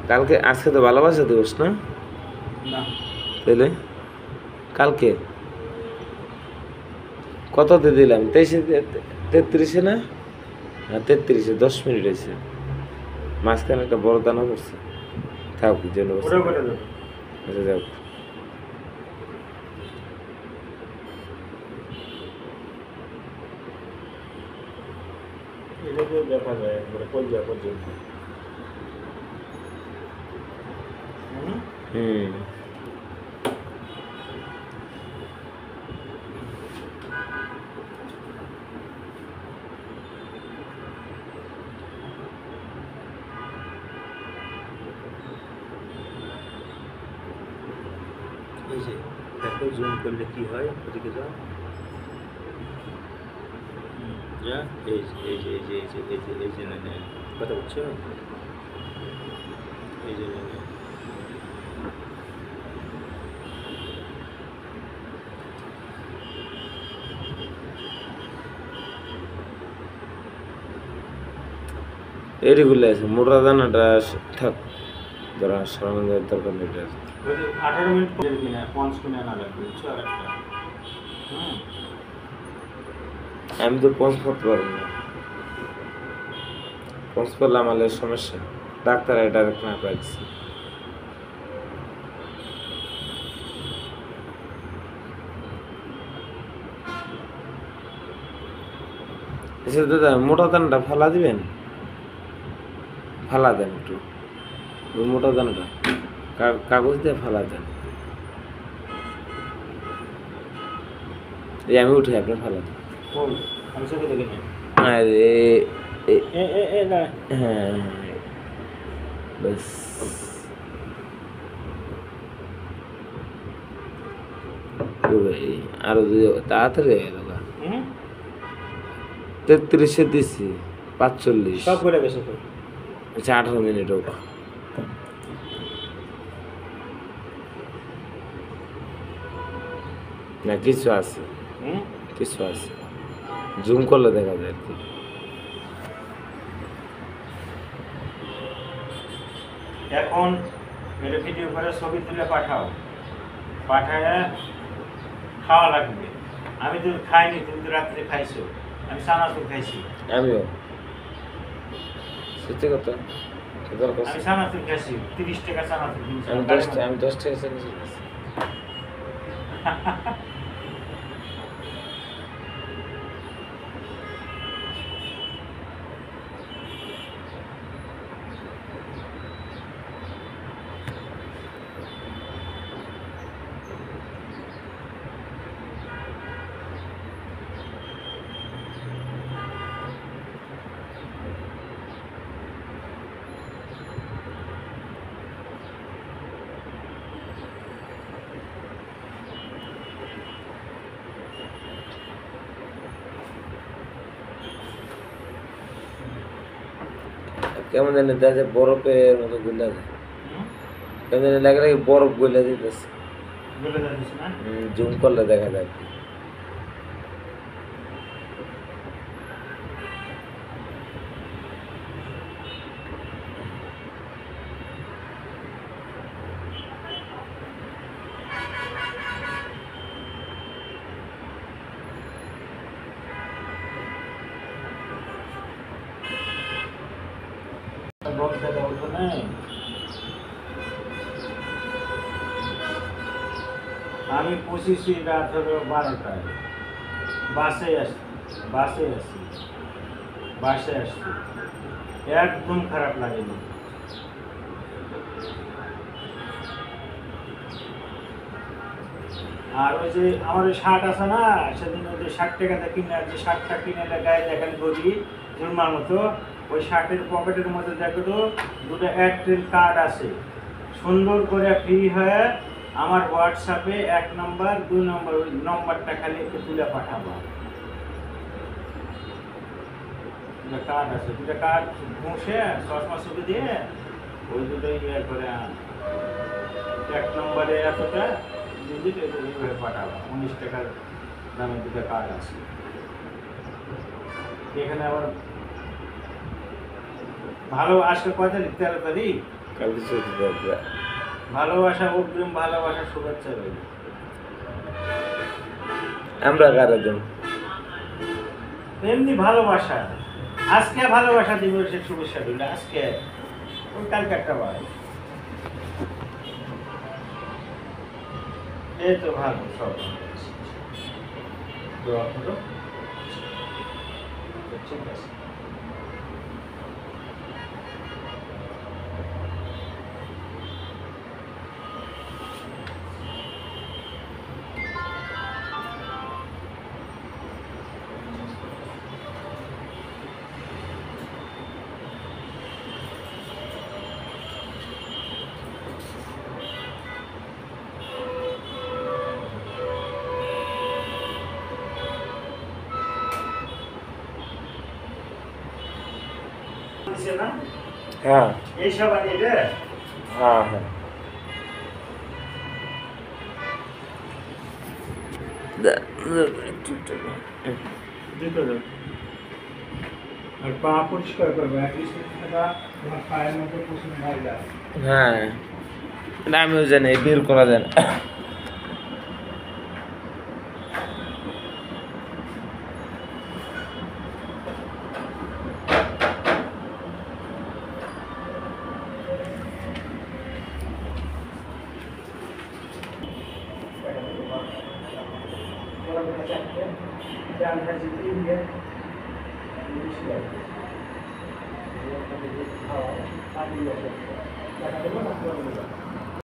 কালকে আজকে তো ভালোবাসা দিবস না? না তাহলে কালকে কততে দিলাম? 33-এ না? হ্যাঁ 33-এ 10 মিনিট হয়েছে। মাঝখানে একটা বড় দানা করছে। থাক যেন ওটা করে দেবো। আচ্ছা যাক। এটাকে দেখা যায় একবারে কলজা পর্যন্ত। হুম এই যে দেখো জুম করলে কি হয়, ওদিকে যাও। যা এই যে এই যে এই যে এই যে এই যে এই যে নেন কথা বুঝছো, এই যে নেন। এরিগুলো আছে মোটা দানাটা থাক, ধরা সরানোর দরকার নেই। 18 মিনিট পরে কিনা পঞ্চ কিনে আনা লাগবে, বুঝছো? আর একটা আমি তো পৌঁছ করতে পারবো না, পৌঁছ করলে আমাদের সমস্যা। ডাক্তার ডাইরেক্ট না পাইছি। আচ্ছা দাদা, মোটা দানাটা ফালা দিবেন, ফালা দেন একটু ওই মোটা দানাটা কাগজ দিয়ে ফালা দেন। এই আমি উঠে আপনি ফালা দেন। আমি চোখে দেখে নিই। আর না হ্যাঁ ব্যাস। আরো তাড়াতাড়ি হয়ে গেল। 33-এ দিছি 45। সব করে গেছে তো। আচ্ছা 18 মিনিট হোক। না কিছু আছে, কিছু আছে, জুম করলে দেখা যায় আর কি। এখন এটা ভিডিও করে ছবি তুলে পাঠাও, পাঠায় খাওয়া লাগবে। আমি তো খাইনি, তুমি তো রাত্রে খাইছো, আমি চানাচুর খাইছি। আমিও সত্যি কথা, আমি চানাচুর খাইছি, 30 টাকা চানাচুর কিনছি। আমি 10 টাকা চাইছি। কেমন জানি দেখা যায় বরফের মতো গুলা যায়, কেমন জানি লাগে লাগে বরফ গুলা দিতেছে। জুম করলে দেখা যায়। আমি 25 রাত হলো 12টায় বাসে আসছি, একদম খারাপ লাগেনি। আর ওই যে আমার ওই শার্ট আছে না, সেদিন ওই যে 60 টাকাতে কিনে, আর যে শার্টটা কিনে গায়ে দেখালে গদি জুলমার মতো, ওই শার্টের পকেটের মধ্যে দেখো তো দুটো এয়ারটেল কার্ড আছে। সুন্দর করে ফ্রি হয়ে আমার হোয়াটসঅ্যাপে 1 নম্বর 2 নম্বর ওই নম্বরটা খালি একটু তুলে পাঠাবো। কার্ড আছে, দুটো কার্ড ঘষে চশমা ছবি দিয়ে ওই দুটোই ইয়ে করে 1 নম্বরে এতটা ডিজিট এইভাবে পাঠাবো। 19 টাকার দামে দুটো কার্ড আছে। এখানে আবার ভালো আজকে কয় তারিখ? 13 তারিখ। কালকে চতুর্থ। ভালোবাসা, অগ্রিম ভালোবাসা, শুভেচ্ছা রইল। আমরা কারা দেব? এমনি ভালোবাসা, আজকে ভালোবাসা দিবসের শুভেচ্ছা রইল। আজকে ওই কালকে একটা বার, এই তো ভালো সব। দোয়া করো, ঠিক আছে। না হ্যাঁ এইসব আনি রে। হ্যাঁ হ্যাঁ দুটো দাও। আর পা পরিষ্কার করবে, তোমার পায়ের মধ্যে প্রচুর ময়লা। হ্যাঁ এটা আমিও জানি, বের করা যায় না। Thank you.